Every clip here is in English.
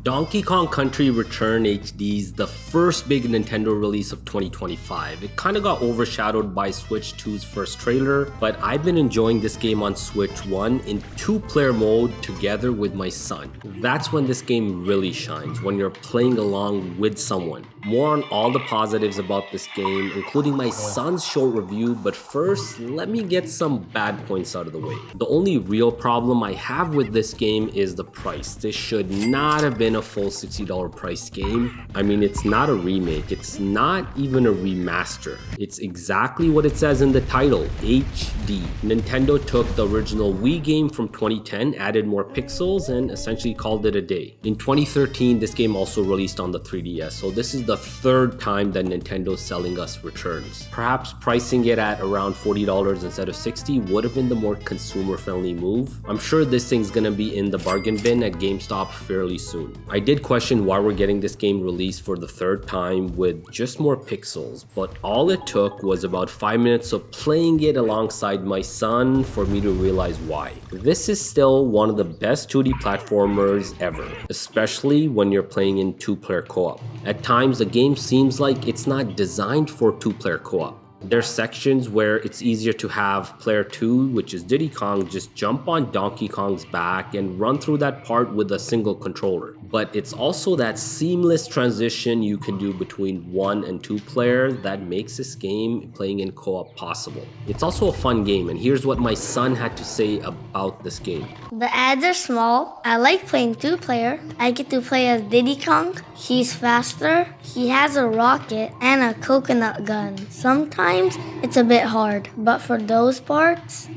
Donkey Kong Country Return HD is the first big Nintendo release of 2025. It kind of got overshadowed by Switch 2's first trailer, but I've been enjoying this game on Switch 1 in two-player mode together with my son. That's when this game really shines, when you're playing along with someone. More on all the positives about this game, including my son's short review, but first, let me get some bad points out of the way. The only real problem I have with this game is the price. This should not have been a full $60 price game. I mean, it's not a remake, it's not even a remaster. It's exactly what it says in the title, HD. Nintendo took the original Wii game from 2010, added more pixels, and essentially called it a day. In 2013, this game also released on the 3DS, so this is the third time that Nintendo's selling us returns. Perhaps pricing it at around $40 instead of $60 would have been the more consumer-friendly move. I'm sure this thing's gonna be in the bargain bin at GameStop fairly soon. I did question why we're getting this game released for the third time with just more pixels, but all it took was about 5 minutes of playing it alongside my son for me to realize why. This is still one of the best 2D platformers ever, especially when you're playing in two-player co-op. At times, the game seems like it's not designed for two-player co-op. There's sections where it's easier to have player 2, which is Diddy Kong, just jump on Donkey Kong's back and run through that part with a single controller. But it's also that seamless transition you can do between 1 and 2 player that makes this game playing in co-op possible. It's also a fun game, and here's what my son had to say about this game. The ads are small. I like playing 2-player. I get to play as Diddy Kong. He's faster. He has a rocket and a coconut gun. Sometimes it's a bit hard, but for those parts,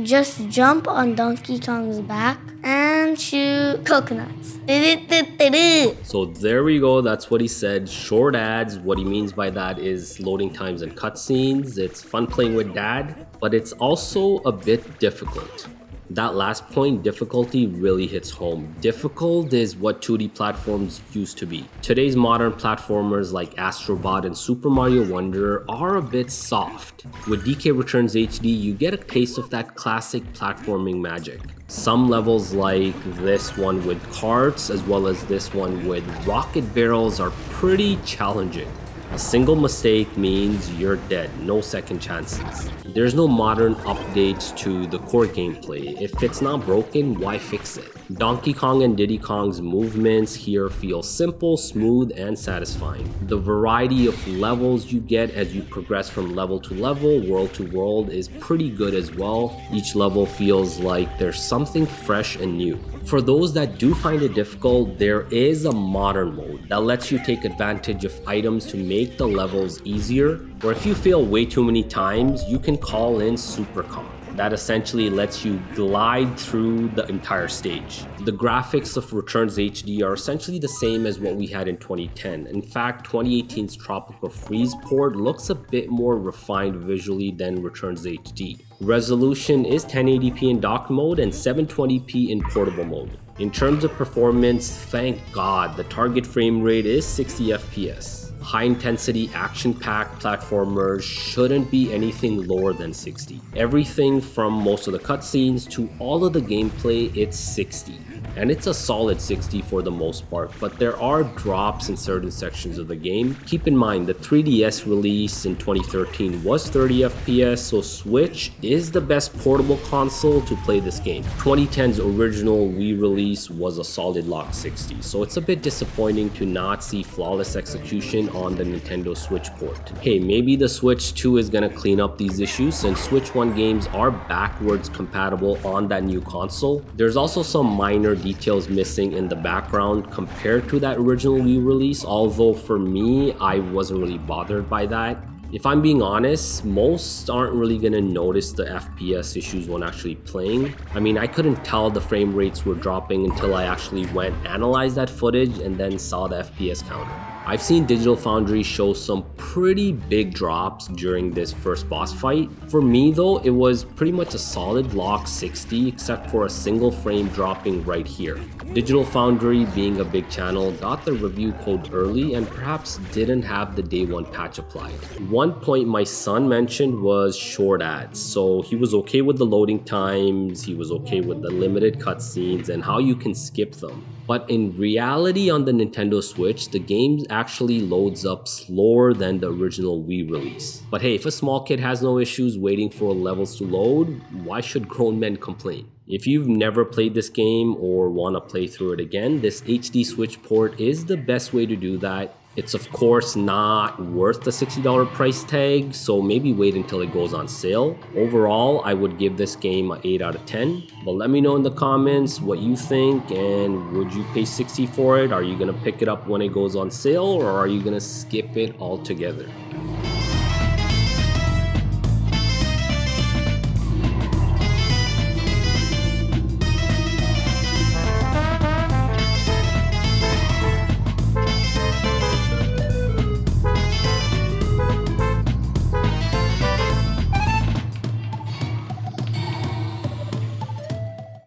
just jump on Donkey Kong's back and shoot coconuts. So there we go, that's what he said. Short ads. What he means by that is loading times and cutscenes. It's fun playing with dad, but it's also a bit difficult. That last point, difficulty, really hits home. Difficult is what 2D platforms used to be. Today's modern platformers like Astro Bot and Super Mario Wonder are a bit soft. With DK Returns HD, you get a taste of that classic platforming magic. Some levels like this one with carts as well as this one with rocket barrels are pretty challenging. A single mistake means you're dead, no second chances. There's no modern updates to the core gameplay. If it's not broken, why fix it? Donkey Kong and Diddy Kong's movements here feel simple, smooth, and satisfying. The variety of levels you get as you progress from level to level, world to world is pretty good as well. Each level feels like there's something fresh and new. For those that do find it difficult, there is a modern mode that lets you take advantage of items to make the levels easier. Or if you fail way too many times, you can call in Super Kong. That essentially lets you glide through the entire stage. The graphics of Returns HD are essentially the same as what we had in 2010. In fact, 2018's Tropical Freeze port looks a bit more refined visually than Returns HD. Resolution is 1080p in dock mode and 720p in portable mode. In terms of performance, thank God, the target frame rate is 60 FPS. High-intensity, action-packed platformers shouldn't be anything lower than 60. Everything from most of the cutscenes to all of the gameplay, it's 60. And it's a solid 60 for the most part, but there are drops in certain sections of the game. Keep in mind, the 3DS release in 2013 was 30 FPS, so Switch is the best portable console to play this game. 2010's original Wii release was a solid lock 60, so it's a bit disappointing to not see flawless execution on the Nintendo Switch port. Hey, maybe the Switch 2 is gonna clean up these issues since Switch 1 games are backwards compatible on that new console. There's also some minor details missing in the background compared to that original Wii release, although for me, I wasn't really bothered by that. If I'm being honest, most aren't really gonna notice the FPS issues when actually playing. I mean, I couldn't tell the frame rates were dropping until I actually went analyze that footage and then saw the FPS counter. I've seen Digital Foundry show some pretty big drops during this first boss fight. For me though, it was pretty much a solid lock 60 except for a single frame dropping right here. Digital Foundry, being a big channel, got the review code early and perhaps didn't have the day one patch applied. One point my son mentioned was short ads, so he was okay with the loading times, he was okay with the limited cutscenes and how you can skip them. But in reality on the Nintendo Switch, the game actually loads up slower than the original Wii release. But hey, if a small kid has no issues waiting for levels to load, why should grown men complain? If you've never played this game or want to play through it again, this HD Switch port is the best way to do that. It's of course not worth the $60 price tag, so maybe wait until it goes on sale. Overall, I would give this game an 8 out of 10. But let me know in the comments what you think, and would you pay $60 for it? Are you gonna pick it up when it goes on sale, or are you gonna skip it altogether?